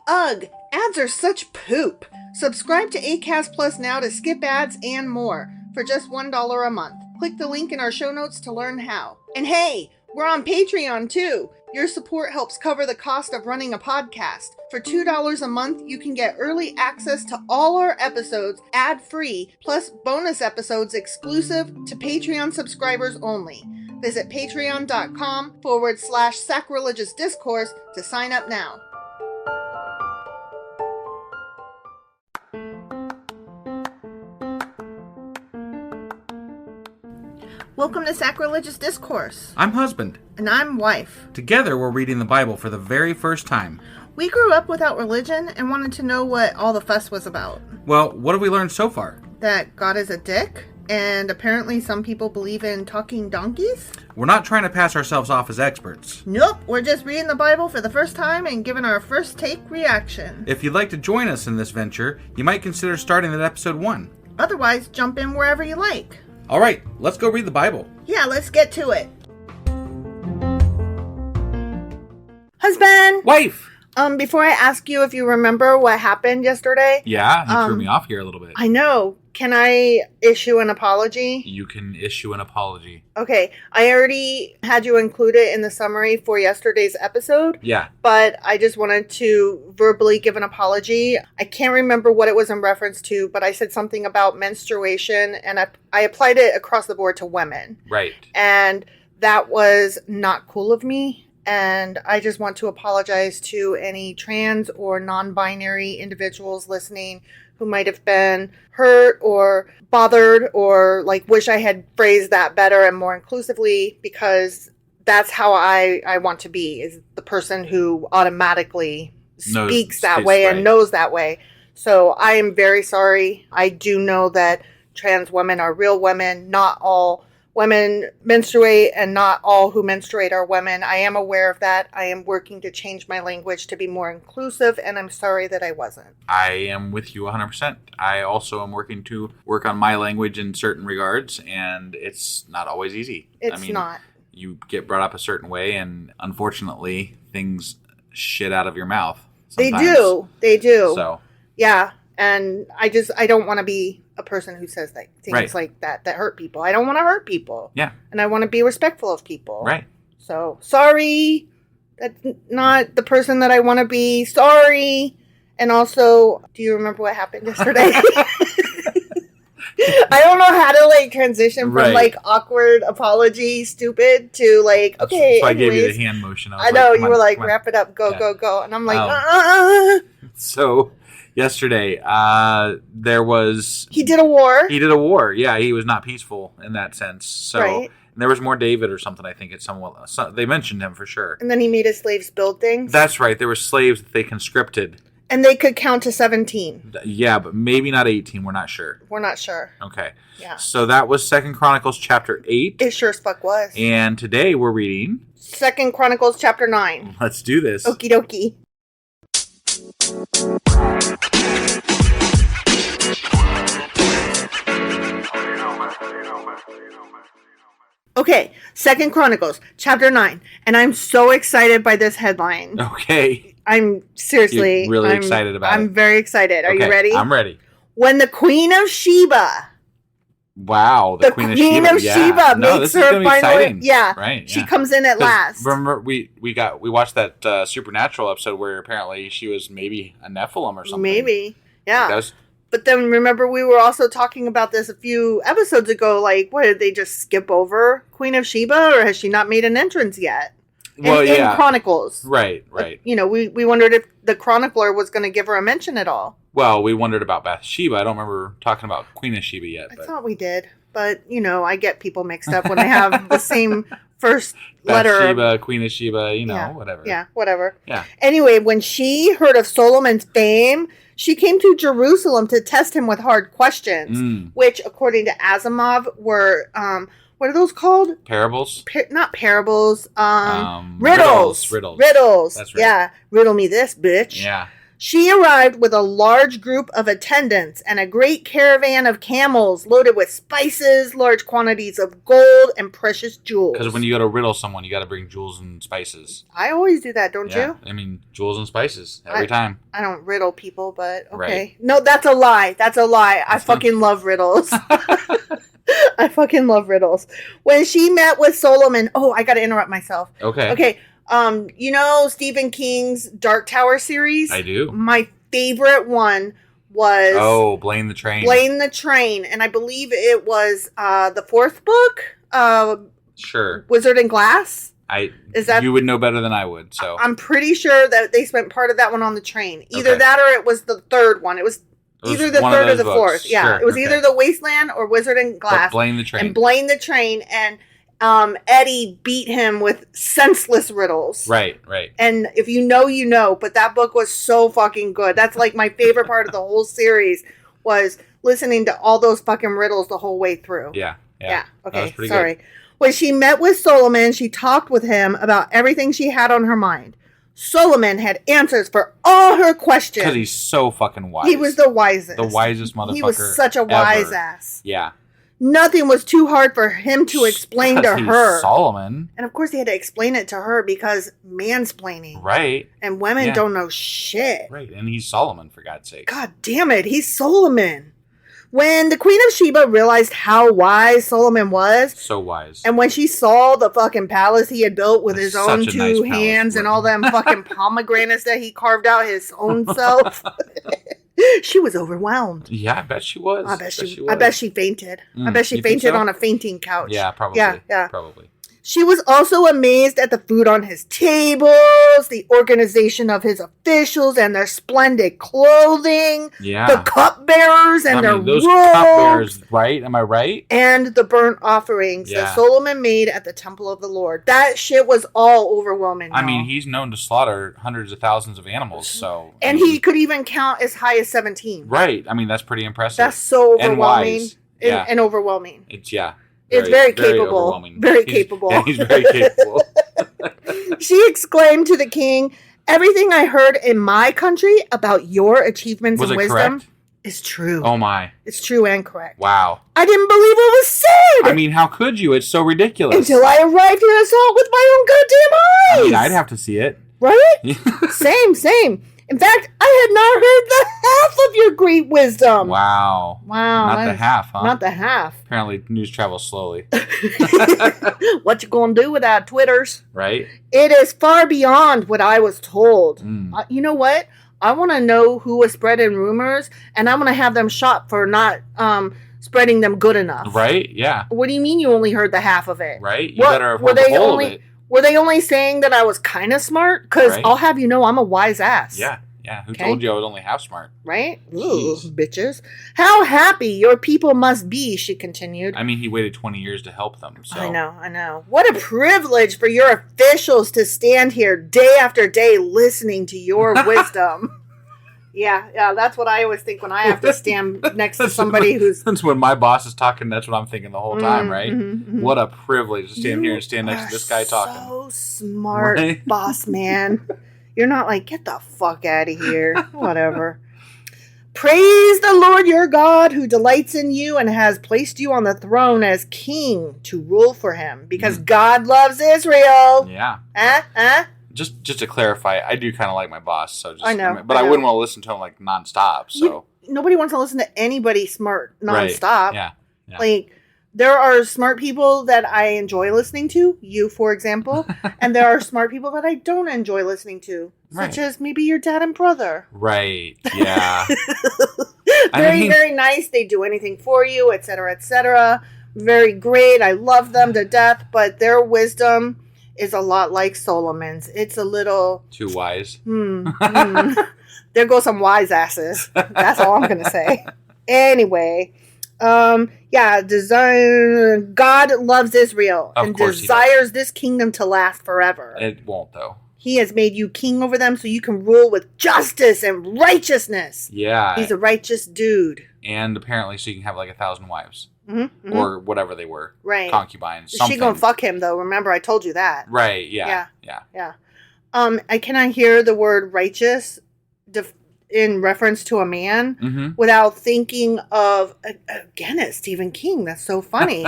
Ugh, ads are such poop. Subscribe to Acast Plus now to skip ads and more for just $1 a month. Click the link in our show notes to learn how. And hey, we're on Patreon too. Your support helps cover the cost of running a podcast. For $2 a month, you can get early access to all our episodes ad-free, plus bonus episodes exclusive to Patreon subscribers only. Visit patreon.com/sacrilegious discourse to sign up now. Welcome to Sacrilegious Discourse. I'm husband. And I'm wife. Together, we're reading the Bible for the very first time. We grew up without religion and wanted to know what all the fuss was about. Well, what have we learned so far? That God is a dick, and apparently some people believe in talking donkeys? We're not trying to pass ourselves off as experts. Nope, we're just reading the Bible for the first time and giving our first take reaction. If you'd like to join us in this venture, you might consider starting at episode 1. Otherwise, jump in wherever you like. All right, let's go read the Bible. Yeah, let's get to it. Husband! Wife! Before I ask you if you remember what happened yesterday. Yeah, you threw me off here a little bit. I know. Can I issue an apology? You can issue an apology. Okay, I already had you include it in the summary for yesterday's episode. Yeah. But I just wanted to verbally give an apology. I can't remember what it was in reference to, but I said something about menstruation, and I applied it across the board to women. Right. And that was not cool of me. And I just want to apologize to any trans or non-binary individuals listening who might have been hurt or bothered or wish I had phrased that better and more inclusively, because that's how I want to be, is the person who automatically speaks that way and knows that way. So I am very sorry. I do know that trans women are real women. Not all women menstruate, and not all who menstruate are women. I am aware of that. I am working to change my language to be more inclusive, and I'm sorry that I wasn't. I am with you 100%. I also am working to work on my language in certain regards, and it's not always easy. It's not. You get brought up a certain way, and unfortunately, things shit out of your mouth sometimes. They do. So. Yeah, and I don't want to be a person who says things like that hurt people. I don't want to hurt people. Yeah. And I want to be respectful of people. Right. So, sorry. That's not the person that I want to be. Sorry. And also, do you remember what happened yesterday? I don't know how to transition from awkward apology, stupid, to okay. So I gave you the hand motion. I know, you were wrap it up, go. And I'm So yesterday, there was... He did a war. Yeah, he was not peaceful in that sense. So right. And there was more David or something, I think. They mentioned him for sure. And then he made his slaves build things? That's right. There were slaves that they conscripted. And they could count to 17. Yeah, but maybe not 18. We're not sure. Okay. Yeah. So that was 2 Chronicles chapter 8. It sure as fuck was. And today we're reading... 2 Chronicles chapter 9. Let's do this. Okie dokie. Okay, 2 Chronicles chapter 9. And I'm so excited by this headline. Okay. I'm seriously... You're really excited about it. I'm very excited. Are you ready? I'm ready. When the Queen of Sheba... Wow, the Queen of Sheba makes her finally... Yeah, right. She comes in at last. Remember, we watched that Supernatural episode where apparently she was maybe a Nephilim or something. Maybe, yeah. But then remember, we were also talking about this a few episodes ago. What, did they just skip over Queen of Sheba, or has she not made an entrance yet? In Chronicles. Right. We wondered if the chronicler was going to give her a mention at all. Well, we wondered about Bathsheba. I don't remember talking about Queen of Sheba yet. I thought we did. But, I get people mixed up when I have the same first letter. Bathsheba, Queen of Sheba, whatever. Yeah, whatever. Yeah. Anyway, when she heard of Solomon's fame, she came to Jerusalem to test him with hard questions, which, according to Asimov, were... what are those called? Parables? Not parables. Riddles. Riddles. That's right. Yeah. Riddle me this, bitch. Yeah. She arrived with a large group of attendants and a great caravan of camels loaded with spices, large quantities of gold, and precious jewels. Because when you go to riddle someone, you got to bring jewels and spices. I always do that, don't you? I mean, jewels and spices every time. I don't riddle people, but okay. Right. No, that's a lie. That's a lie. I fucking love riddles. I fucking love riddles. When she met with Solomon... Oh, I got to interrupt myself. Okay. You know Stephen King's Dark Tower series? I do. My favorite one was... Oh, Blame the Train. Blame the Train. And I believe it was the fourth book. Sure. Wizard and Glass. You would know better than I would, so... I'm pretty sure that they spent part of that one on the train. Either Okay. that or it was the third one. It was either the third or the fourth. Yeah, sure. it was either the Wasteland or Wizard and Glass. But Blame the Train. And Blame the Train. And Eddie beat him with senseless riddles. Right. And if you know, you know. But that book was so fucking good. That's like my favorite part of the whole series was listening to all those fucking riddles the whole way through. Yeah. Okay, sorry. Good. When she met with Solomon, she talked with him about everything she had on her mind. Solomon had answers for all her questions. Because he's so fucking wise. He was the wisest. The wisest motherfucker. He was such a wise ever. ass. Yeah. Nothing was too hard for him to explain to her. Solomon. And of course he had to explain it to her because mansplaining. Right. And women don't know shit. Right. And he's Solomon, for God's sake. God damn it. He's Solomon. When the Queen of Sheba realized how wise Solomon was. So wise. And when she saw the fucking palace he had built with his own two hands and all them fucking pomegranates that he carved out his own self. She was overwhelmed. Yeah, I bet she was. I bet she fainted. I bet she fainted on a fainting couch. Yeah, probably. Yeah. Probably. She was also amazed at the food on his tables, the organization of his officials and their splendid clothing, the cupbearers and their those robes, cupbearers, right? Am I right? And the burnt offerings that Solomon made at the temple of the Lord. That shit was all overwhelming. I mean, he's known to slaughter hundreds of thousands of animals, so... And he could even count as high as 17. Right. I mean, that's pretty impressive. That's so overwhelming. And wise. And overwhelming. It's very capable. Very capable. Yeah, he's very capable. She exclaimed to the king, "Everything I heard in my country about your achievements and wisdom is true." Oh my. It's true and correct. Wow. I didn't believe what was said. I mean, how could you? It's so ridiculous. Until I arrived here and saw it with my own goddamn eyes. I mean, I'd have to see it. Right? Same. In fact, I had not heard the half of your great wisdom. Wow. Not the half, huh? Not the half. Apparently, news travels slowly. What you gonna do without Twitters? Right. It is far beyond what I was told. You know what? I want to know who was spreading rumors, and I'm going to have them shot for not spreading them good enough. Right? Yeah. What do you mean you only heard the half of it? Right? You better have heard the whole of it. Were they only saying that I was kind of smart? Because I'll have you know I'm a wise ass. Yeah. Who told you I was only half smart? Right? Ooh, bitches. How happy your people must be, she continued. I mean, he waited 20 years to help them, so... I know. What a privilege for your officials to stand here day after day listening to your wisdom. Yeah, that's what I always think when I have to stand next to somebody who's... That's when my boss is talking, that's what I'm thinking the whole time, right? What a privilege to stand here and stand next to this guy talking. So smart, right? Boss man. You're not like, get the fuck out of here. Whatever. Praise the Lord your God who delights in you and has placed you on the throne as king to rule for him because God loves Israel. Yeah. Just to clarify, I do kind of like my boss, so just I know, but I wouldn't want to listen to him like nonstop. So nobody wants to listen to anybody smart nonstop. Right. Yeah. Like there are smart people that I enjoy listening to, you for example, and there are smart people that I don't enjoy listening to, such as maybe your dad and brother. Right. Yeah. Very nice. They do anything for you, etc., etc. Very great. I love them to death, but their wisdom is a lot like Solomon's. It's a little... too wise. There go some wise asses. That's all I'm going to say. Anyway, God loves Israel and desires this kingdom to last forever. It won't, though. He has made you king over them so you can rule with justice and righteousness. Yeah. He's a righteous dude. And apparently so you can have like 1,000 wives. Or whatever they were. Right. Concubines. Something. She gonna fuck him, though. Remember, I told you that. Right. Yeah. Can I hear the word righteous in reference to a man without thinking of, again, it's Stephen King. That's so funny.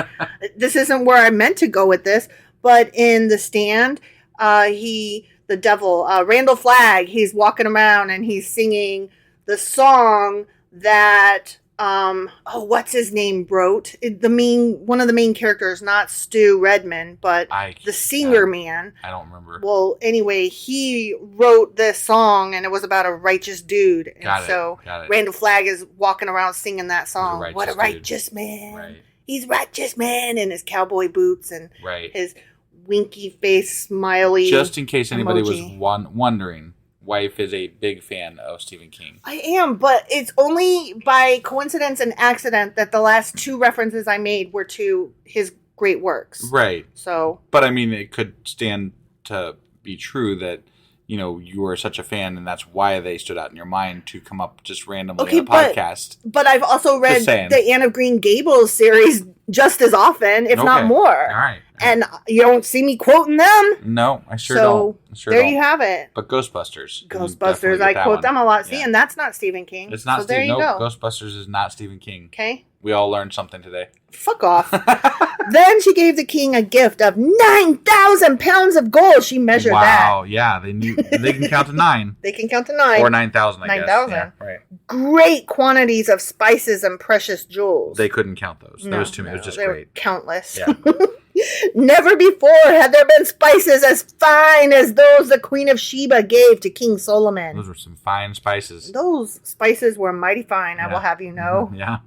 This isn't where I meant to go with this, but in The Stand, the devil, Randall Flagg, he's walking around and he's singing the song that, what's his name wrote? One of the main characters, not Stu Redman, but the singer man. I don't remember. Well, anyway, he wrote this song and it was about a righteous dude. And Got it. Randall Flagg is walking around singing that song. What a righteous dude. Man. Right. He's righteous man in his cowboy boots and right. his winky face, smiley. Just in case anybody emoji. was wondering, wife is a big fan of Stephen King. I am, but it's only by coincidence and accident that the last two references I made were to his great works. Right. So, but I mean, it could stand to be true that, you know, you are such a fan and that's why they stood out in your mind to come up just randomly on a podcast. But I've also read the Anne of Green Gables series just as often, if not more. All right. And you don't see me quoting them. No, I sure don't. You have it. But Ghostbusters. I quote them a lot. See, and that's not Stephen King. It's not there you go. Ghostbusters is not Stephen King. Okay. We all learned something today. Fuck off. Then she gave the king a gift of 9,000 pounds of gold. She measured that. Wow, yeah. They can count to 9. They can count to 9. Or 9,000, I guess. 9,000. Yeah, right. Great quantities of spices and precious jewels. They couldn't count those. It was just they great. Were countless. Yeah. Never before had there been spices as fine as those the Queen of Sheba gave to King Solomon. Those were some fine spices. Those spices were mighty fine, I will have you know. Yeah.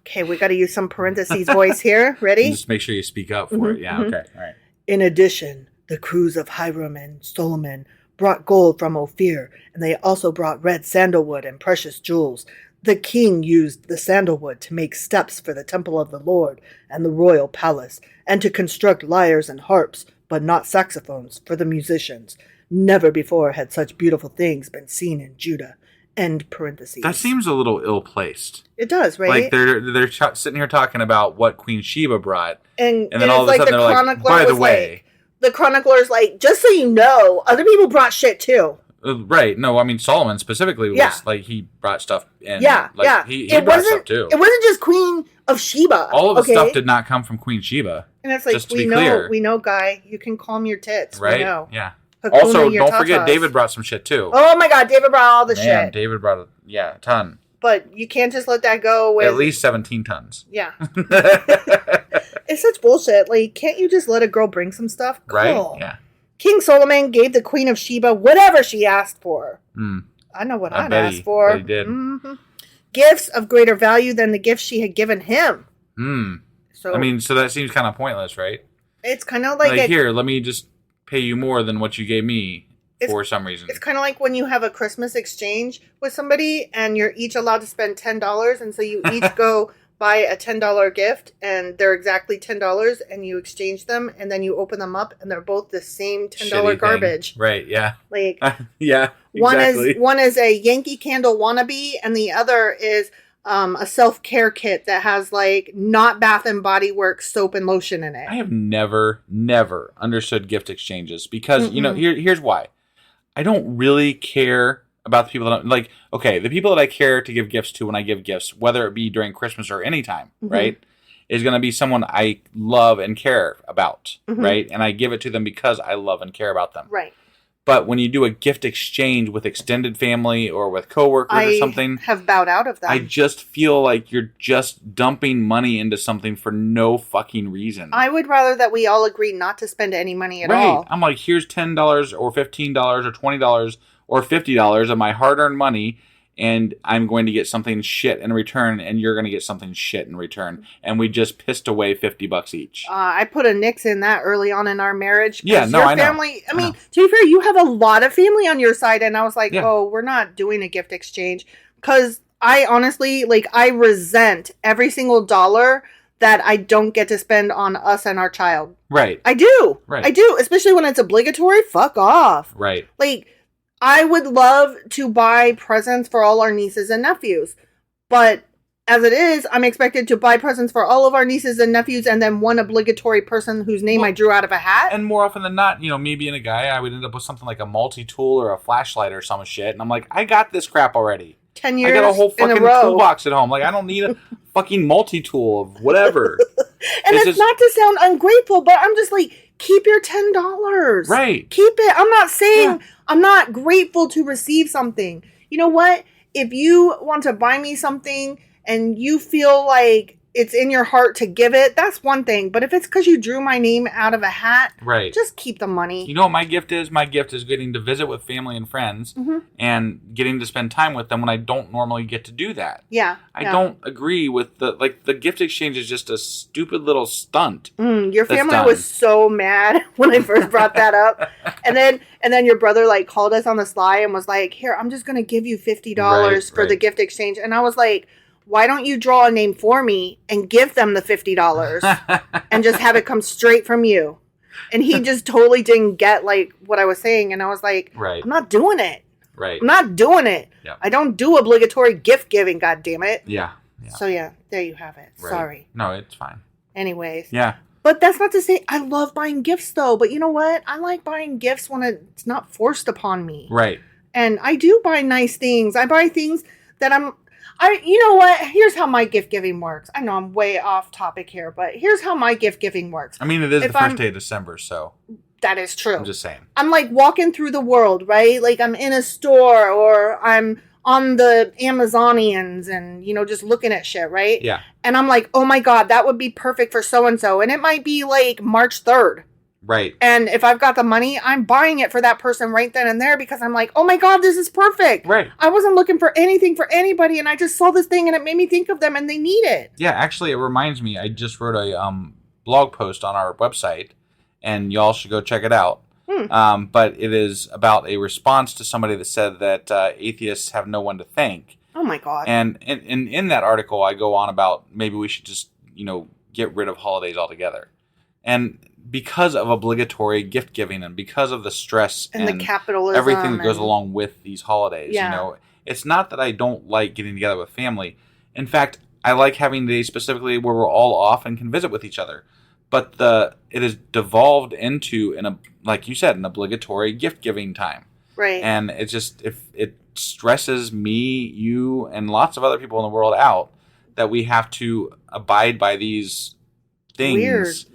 Okay, we got to use some parentheses voice here. Ready? Just make sure you speak up for it. Yeah, okay. All right. In addition, the crews of Hiram and Solomon brought gold from Ophir, and they also brought red sandalwood and precious jewels. The king used the sandalwood to make steps for the temple of the Lord and the royal palace, and to construct lyres and harps, but not saxophones, for the musicians. Never before had such beautiful things been seen in Judah. End parentheses. That seems a little ill-placed. It does, right? Like they're sitting here talking about what Queen Sheba brought, and then all of a sudden they're like, by the way. The chronicler's like, just so you know, other people brought shit too. Right. No, I mean, Solomon specifically was like, he brought stuff in. Yeah, like, He brought stuff too. It wasn't just Queen of Sheba. All of the stuff did not come from Queen Sheba. And it's like, we know, guy, you can calm your tits. Right? We know. Yeah. Hakuna Also, don't tatas. forget, David brought some shit too. Oh my God, David brought all the shit. David brought, a ton. But you can't just let that go with... At least 17 tons. Yeah. It's such bullshit. Like, can't you just let a girl bring some stuff? Cool. Right? Yeah. King Solomon gave the Queen of Sheba whatever she asked for. I know what I'd asked for. He did. Mm-hmm. Gifts of greater value than the gifts she had given him. So I mean, so that seems kind of pointless, right? It's kind of like here, let me just pay you more than what you gave me for some reason. It's kind of like when you have a Christmas exchange with somebody and you're each allowed to spend $10, and so you each go buy a $10 gift and they're exactly $10 and you exchange them and then you open them up and they're both the same $10 garbage. Right, yeah. Like yeah, exactly. One is a Yankee Candle wannabe and the other is a self-care kit that has like not Bath and Body Works soap and lotion in it. I have never understood gift exchanges because, you know, here's why. I don't really care about the people that like, okay, the people that I care to give gifts to when I give gifts, whether it be during Christmas or any time, right, is going to be someone I love and care about, right? And I give it to them because I love and care about them. Right. But when you do a gift exchange with extended family or with coworkers or something, I have bowed out of that. I just feel like you're just dumping money into something for no fucking reason. I would rather that we all agree not to spend any money at all. Right. I'm like, here's $10 or $15 or $20 or $50 of my hard-earned money, and I'm going to get something shit in return, and you're going to get something shit in return. And we just pissed away $50 each. I put a nix in that early on in our marriage. Yeah, no, I know. I mean, to be fair, you have a lot of family on your side, and I was like, oh, we're not doing a gift exchange. Because I honestly, like, I resent every single dollar that I don't get to spend on us and our child. Right. I do. Right. I do, especially when it's obligatory. Fuck off. Right. Like, I would love to buy presents for all our nieces and nephews, but As it is, I'm expected to buy presents for all of our nieces and nephews and then one obligatory person whose name I drew out of a hat. And more often than not, me being a guy, I would end up with something like a multi-tool or a flashlight or some shit. And I'm like, I got this crap already. 10 years I got a whole fucking in a row. toolbox at home. Like, I don't need a fucking multi-tool of whatever. And it's not to sound ungrateful, but I'm just like, keep your $10. Right. Keep it. I'm not saying I'm not grateful to receive something. You know what? If you want to buy me something and you feel like it's in your heart to give it, that's one thing. But if it's because you drew my name out of a hat, right, just keep the money. You know what my gift is? My gift is getting to visit with family and friends and getting to spend time with them when I don't normally get to do that. Yeah. I don't agree with the gift exchange is just a stupid little stunt. Your family was so mad when I first brought that up. And then your brother like called us on the sly and was like, here, I'm just going to give you $50 for the gift exchange. And I was like, why don't you draw a name for me and give them the $50 and just have it come straight from you? And he just totally didn't get like what I was saying. And I was like, I'm not doing it. Right. I'm not doing it. Yep. I don't do obligatory gift giving, God damn it. Yeah. So there you have it. Right. Sorry. No, it's fine. Anyways. Yeah. But that's not to say I love buying gifts though. But you know what? I like buying gifts when it's not forced upon me. Right. And I do buy nice things. I buy things that you know what? Here's how my gift giving works. I know I'm way off topic here, but here's how my gift giving works. I mean, it is the first day of December, so. That is true. I'm just saying. I'm like walking through the world, right? Like I'm in a store or I'm on the Amazonians and, just looking at shit, right? Yeah. And I'm like, oh my God, that would be perfect for so-and-so. And it might be like March 3rd. Right. And if I've got the money, I'm buying it for that person right then and there because I'm like, oh my God, this is perfect. Right. I wasn't looking for anything for anybody and I just saw this thing and it made me think of them and they need it. Yeah, actually, it reminds me, I just wrote a blog post on our website and y'all should go check it out. But it is about a response to somebody that said that atheists have no one to thank. Oh my God. And in that article, I go on about maybe we should just, get rid of holidays altogether. And because of obligatory gift giving and because of the stress and the capitalism, everything that goes along with these holidays, yeah. It's not that I don't like getting together with family. In fact, I like having days specifically where we're all off and can visit with each other. But it has devolved into, like you said, an obligatory gift giving time. Right. And it's just, if it stresses me, you, and lots of other people in the world out that we have to abide by these things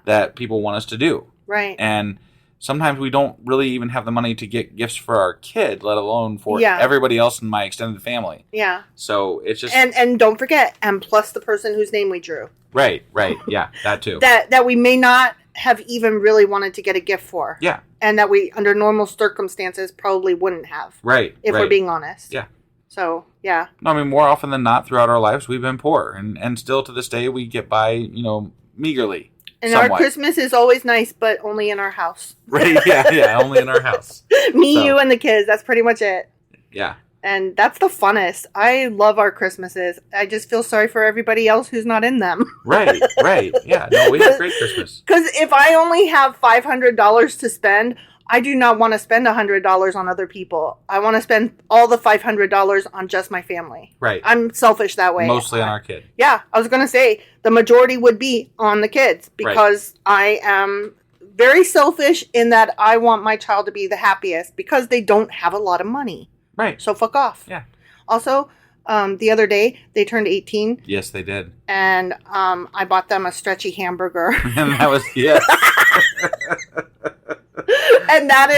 that people want us to do. Right. And sometimes we don't really even have the money to get gifts for our kid, let alone for everybody else in my extended family. Yeah. So it's just... And don't forget, and plus the person whose name we drew. Right. Yeah, that too. that we may not have even really wanted to get a gift for. Yeah. And that we, under normal circumstances, probably wouldn't have. Right. If we're being honest. Yeah. So, yeah. No, I mean, more often than not throughout our lives, we've been poor. And still to this day, we get by, meagerly. And somewhat. Our Christmas is always nice, but only in our house. Right, yeah, only in our house. You, and the kids. That's pretty much it. Yeah. And that's the funnest. I love our Christmases. I just feel sorry for everybody else who's not in them. Right. Yeah, no, we have a great Christmas. Because if I only have $500 to spend, I do not want to spend $100 on other people. I want to spend all the $500 on just my family. Right. I'm selfish that way. Mostly on our kid. Yeah. I was going to say the majority would be on the kids because I am very selfish in that I want my child to be the happiest because they don't have a lot of money. Right. So fuck off. Yeah. Also, the other day they turned 18. Yes, they did. And I bought them a stretchy hamburger. And that was, yeah. And that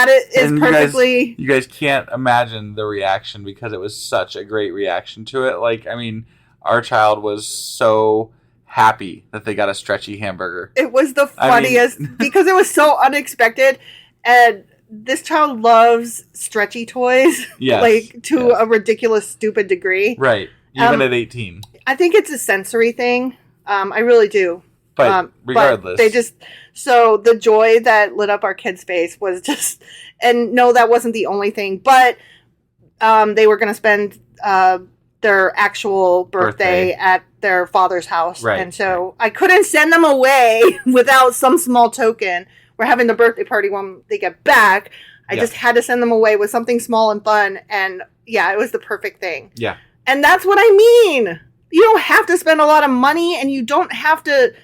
is and perfectly... You guys can't imagine the reaction because it was such a great reaction to it. Like, I mean, our child was so happy that they got a stretchy hamburger. It was the funniest because it was so unexpected. And this child loves stretchy toys. Yes. Like, to a ridiculous, stupid degree. Right. Even at 18. I think it's a sensory thing. I really do. But regardless. But so the joy that lit up our kid's face was just, and no, that wasn't the only thing, but they were going to spend their actual birthday at their father's house. Right. And so I couldn't send them away without some small token. We're having the birthday party when they get back. I just had to send them away with something small and fun. And yeah, it was the perfect thing. Yeah. And that's what I mean. You don't have to spend a lot of money, and you don't have to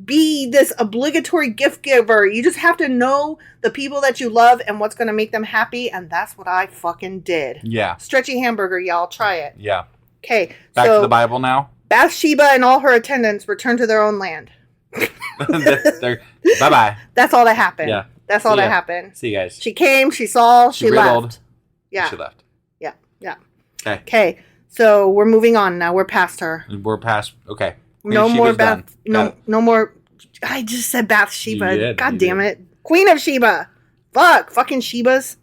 be this obligatory gift giver. You just have to know the people that you love and what's going to make them happy, and that's what I fucking did. Yeah. Stretchy hamburger, y'all. Try it. Yeah. Okay. Back to the Bible now. Bathsheba and all her attendants returned to their own land. Bye-bye. That's all that happened. Yeah. That's all that happened. See you guys. She came, she saw, she riddled, left. Yeah. She left. Yeah. Yeah. Okay. Okay. So we're moving on now. We're past her. We're past. Okay. No more Bath. No more. I just said Bathsheba. You did. God damn it. Queen of Sheba. Fucking Shebas.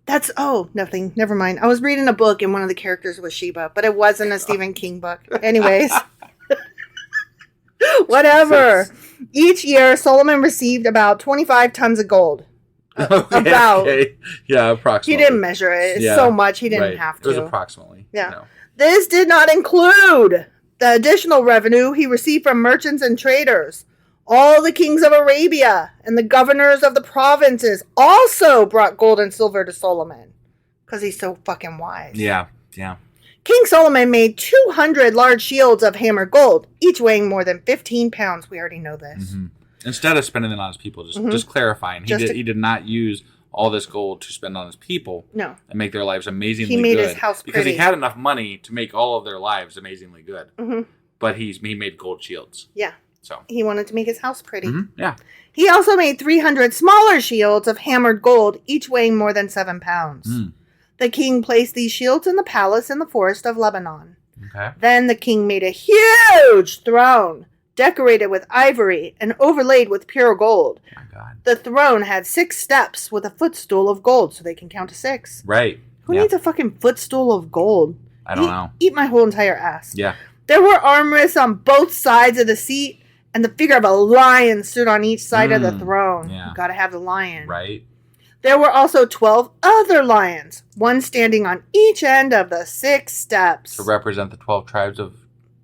That's, nothing. Never mind. I was reading a book and one of the characters was Sheba, but it wasn't a Stephen King book. Anyways. Whatever. Each year, Solomon received about 25 tons of gold. Okay. Yeah, approximately. He didn't measure it. It's so much, he didn't have to. It was approximately. Yeah. No. This did not include the additional revenue he received from merchants and traders. All the kings of Arabia and the governors of the provinces also brought gold and silver to Solomon. Because he's so fucking wise. Yeah, yeah. King Solomon made 200 large shields of hammered gold, each weighing more than 15 pounds. We already know this. Mm-hmm. Instead of spending it on his people, just clarifying, he did not use all this gold to spend on his people. No. And make their lives amazingly good. He made good. his house pretty. Because he had enough money to make all of their lives amazingly good. Mm-hmm. But he made gold shields. Yeah. So he wanted to make his house pretty. Mm-hmm. Yeah. He also made 300 smaller shields of hammered gold, each weighing more than 7 pounds. Mm. The king placed these shields in the palace in the forest of Lebanon. Okay. Then the king made a huge throne, decorated with ivory and overlaid with pure gold. Oh my God. The throne had 6 steps with a footstool of gold, so they can count to 6. Right. Who needs a fucking footstool of gold? I don't know. Eat my whole entire ass. Yeah. There were armrests on both sides of the seat, and the figure of a lion stood on each side of the throne. Yeah. You gotta have the lion. Right. There were also 12 other lions, one standing on each end of the 6 steps. To represent the 12 tribes of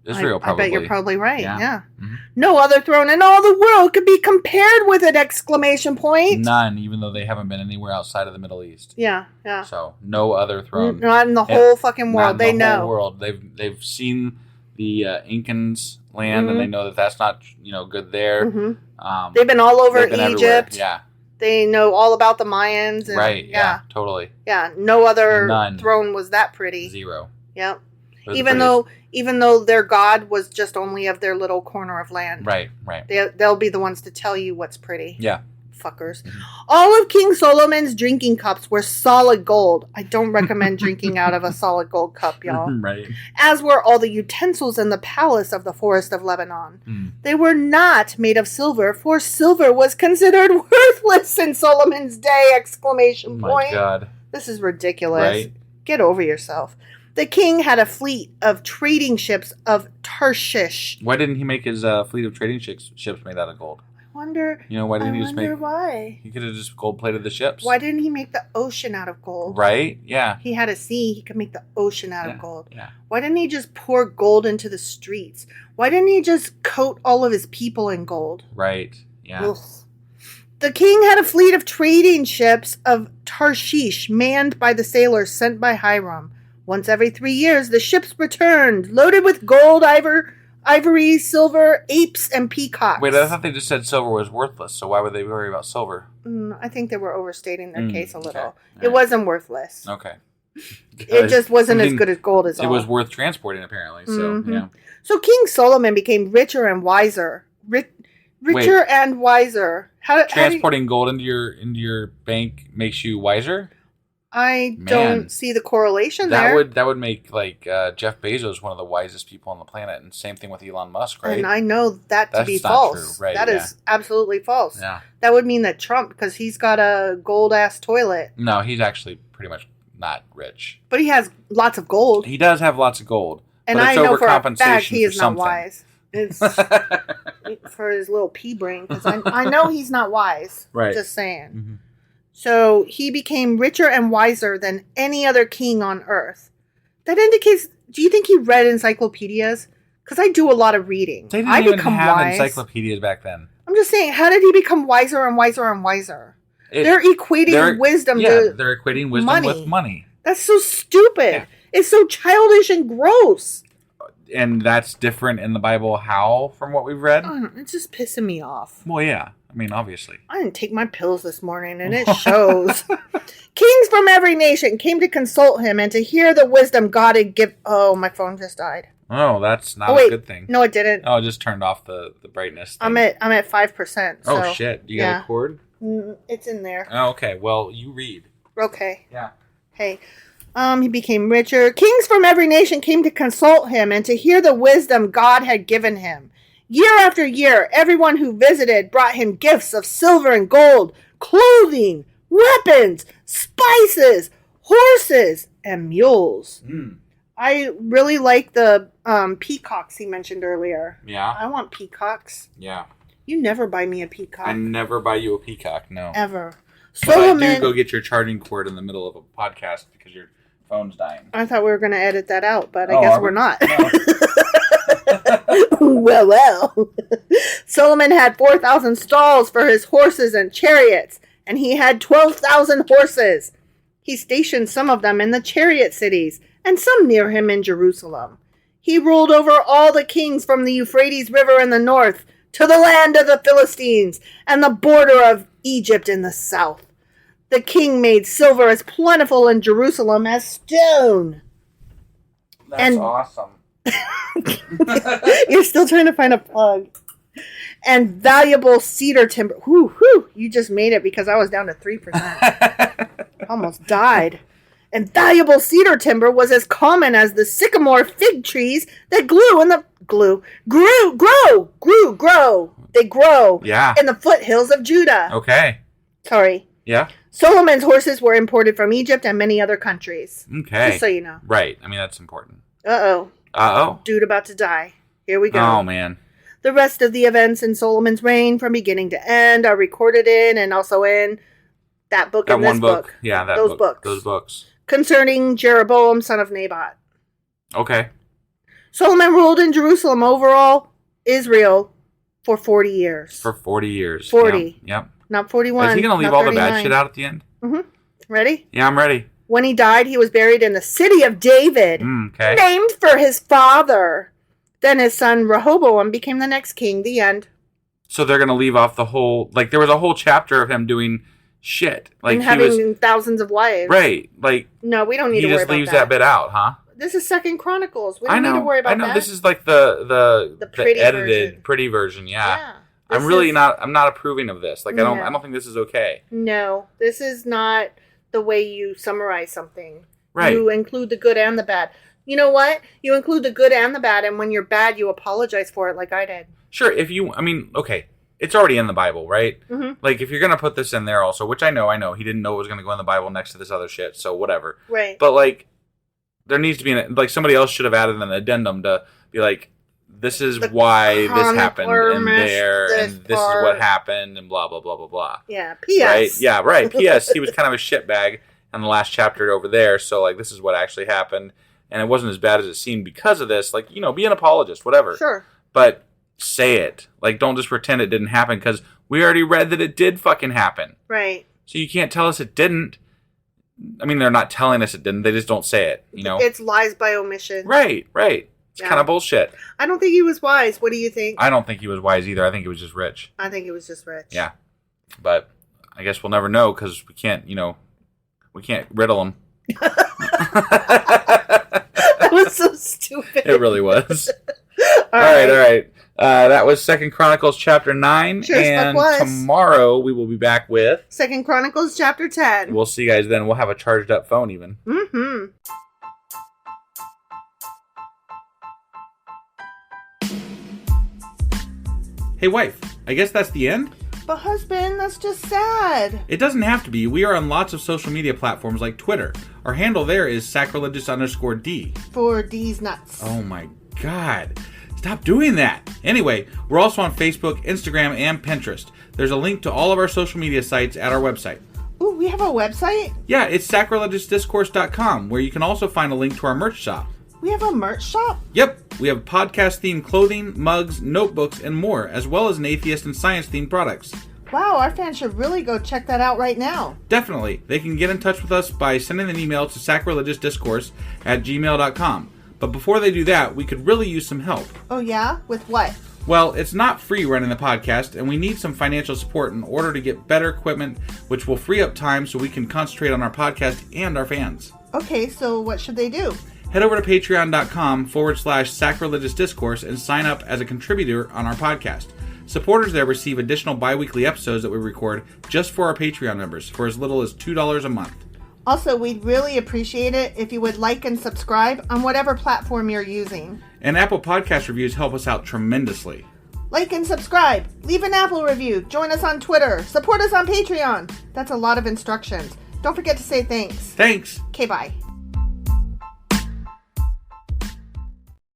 Israel, probably. I bet you're probably right, yeah. Mm-hmm. No other throne in all the world could be compared with it, exclamation point. None, even though they haven't been anywhere outside of the Middle East. Yeah, yeah. So, no other throne. Not in the whole fucking world. They know. Not in the whole world. They've seen the Incans land, and they know that that's not good there. Mm-hmm. They've been all over Egypt. Everywhere. Yeah. They know all about the Mayans. And, right, yeah, totally. Yeah, no other throne was that pretty. 0. Yep. Even though their god was just only of their little corner of land. Right. They'll be the ones to tell you what's pretty. Yeah. Fuckers. Mm-hmm. All of King Solomon's drinking cups were solid gold. I don't recommend drinking out of a solid gold cup, y'all. Right. As were all the utensils in the palace of the forest of Lebanon. They were not made of silver, for silver was considered worthless in Solomon's day! Exclamation point. My God. This is ridiculous. Right. Get over yourself. The king had a fleet of trading ships of Tarshish. Why didn't he make his fleet of trading ships made out of gold? Wonder. Why didn't he just make? Why. He could have just gold plated the ships. Why didn't he make the ocean out of gold? Right? Yeah. He had a sea. He could make the ocean out of gold. Yeah. Why didn't he just pour gold into the streets? Why didn't he just coat all of his people in gold? Right. Yeah. Ugh. The king had a fleet of trading ships of Tarshish, manned by the sailors sent by Hiram. Once every 3 years, the ships returned, loaded with gold, ivory, silver, apes, and peacocks. Wait, I thought they just said silver was worthless, so why would they worry about silver? I think they were overstating their case a little. Okay. It wasn't worthless. Okay. It just wasn't as good as gold as all. It was worth transporting, apparently, so, yeah. So King Solomon became richer and wiser. Richer and wiser. Transporting gold into your bank makes you wiser? I don't see the correlation there. That would make Jeff Bezos one of the wisest people on the planet, and same thing with Elon Musk, right? And I know that to be false. True. Right, that is absolutely false. Yeah. That would mean that Trump, because he's got a gold ass toilet. No, he's actually pretty much not rich. But he has lots of gold. He does have lots of gold. And but I it's know for a fact he is not wise. It's for his little pea brain, because I know he's not wise. Right. Just saying. Mm-hmm. So he became richer and wiser than any other king on earth. That indicates, do you think he read encyclopedias? Because I do a lot of reading. They didn't even have encyclopedias back then. I'm just saying, how did he become wiser and wiser and wiser? They're equating wisdom to they're equating wisdom with money. That's so stupid. Yeah. It's so childish and gross. And that's different in the Bible. How from what we've read? It's just pissing me off. Well, yeah. I mean, obviously. I didn't take my pills this morning, and it shows. Kings from every nation came to consult him and to hear the wisdom God had given. Oh, my phone just died. Oh, that's not a good thing. No, it didn't. Oh, it just turned off the brightness thing. I'm at 5%. So, oh, shit. You got a cord? It's in there. Oh, okay. Well, you read. Okay. Yeah. Hey. He became richer. Kings from every nation came to consult him and to hear the wisdom God had given him. Year after year, everyone who visited brought him gifts of silver and gold, clothing, weapons, spices, horses, and mules. I really like the peacocks he mentioned earlier. Yeah. I want peacocks. Yeah. You never buy me a peacock. I never buy you a peacock, no. Ever. Solomon, but I do go get your charging cord in the middle of a podcast because your phone's dying. I thought we were going to edit that out, but I guess we're not. No. Well. Solomon had 4,000 stalls for his horses and chariots, and he had 12,000 horses. He stationed some of them in the chariot cities, and some near him in Jerusalem. He ruled over all the kings from the Euphrates River in the north to the land of the Philistines and the border of Egypt in the south. The king made silver as plentiful in Jerusalem as stone. That's awesome. You're still trying to find a plug. And valuable cedar timber. Whew, you just made it because I was down to 3%. Almost died. And valuable cedar timber was as common as the sycamore fig trees that grew in the in the foothills of Judah. Okay. Sorry. Yeah. Solomon's horses were imported from Egypt and many other countries. Okay. Just so you know. Right. I mean, that's important. Uh-oh. Dude about to die. Here we go. Oh, man. The rest of the events in Solomon's reign from beginning to end are recorded in and also in that book and this book. Yeah, Those books. Concerning Jeroboam, son of Nebat. Okay. Solomon ruled in Jerusalem overall, Israel, for 40 years. 40. Yep. Not 41. Is he going to leave all the bad shit out at the end? Mm-hmm. Ready? Yeah, I'm ready. When he died, he was buried in the city of David, named for his father. Then his son Rehoboam became the next king. The end. So they're going to leave off the whole... Like, there was a whole chapter of him doing shit. Like, and having thousands of wives. Right. Like... No, we don't need to worry about that. He just leaves that bit out, huh? This is Second Chronicles. We don't need to worry about that. I know. This is like the pretty edited, version. Pretty version, yeah. I'm not approving of this. Like, I don't think this is okay. No, this is not the way you summarize something. Right. You include the good and the bad. You know what? You include the good and the bad, and when you're bad, you apologize for it like I did. Sure, okay. It's already in the Bible, right? Mm-hmm. Like, if you're going to put this in there also, which I know. He didn't know it was going to go in the Bible next to this other shit, so whatever. Right. But, like, there needs to be, somebody else should have added an addendum to be like, this is why this happened, and this is what happened, and blah, blah, blah, blah, blah. Yeah, P.S. Right? Yeah, right. P.S. He was kind of a shitbag in the last chapter over there, so, like, this is what actually happened, and it wasn't as bad as it seemed because of this. Like, be an apologist, whatever. Sure. But say it. Like, don't just pretend it didn't happen, because we already read that it did fucking happen. Right. So you can't tell us it didn't. I mean, they're not telling us it didn't. They just don't say it, It's lies by omission. Right. It's kind of bullshit. I don't think he was wise. What do you think? I don't think he was wise either. I think he was just rich. I think he was just rich. Yeah. But I guess we'll never know because we can't riddle him. That was so stupid. It really was. All right. That was 2 Chronicles chapter 9. Sure, and tomorrow we will be back with 2 Chronicles chapter 10. We'll see you guys then. We'll have a charged up phone even. Mm-hmm. Hey, wife, I guess that's the end? But husband, that's just sad. It doesn't have to be. We are on lots of social media platforms like Twitter. Our handle there is sacrilegious_D. For D's nuts. Oh my God. Stop doing that. Anyway, we're also on Facebook, Instagram, and Pinterest. There's a link to all of our social media sites at our website. Ooh, we have a website? Yeah, it's sacrilegiousdiscourse.com, where you can also find a link to our merch shop. We have a merch shop? Yep. We have podcast-themed clothing, mugs, notebooks, and more, as well as an atheist and science-themed products. Wow, our fans should really go check that out right now. Definitely. They can get in touch with us by sending an email to sacrilegiousdiscourse@gmail.com. But before they do that, we could really use some help. Oh yeah? With what? Well, it's not free running the podcast, and we need some financial support in order to get better equipment, which will free up time so we can concentrate on our podcast and our fans. Okay, so what should they do? Head over to patreon.com/sacrilegious discourse and sign up as a contributor on our podcast. Supporters there receive additional bi-weekly episodes that we record just for our Patreon members for as little as $2 a month. Also, we'd really appreciate it if you would like and subscribe on whatever platform you're using. And Apple Podcast reviews help us out tremendously. Like and subscribe. Leave an Apple review. Join us on Twitter. Support us on Patreon. That's a lot of instructions. Don't forget to say thanks. Thanks. Okay, bye.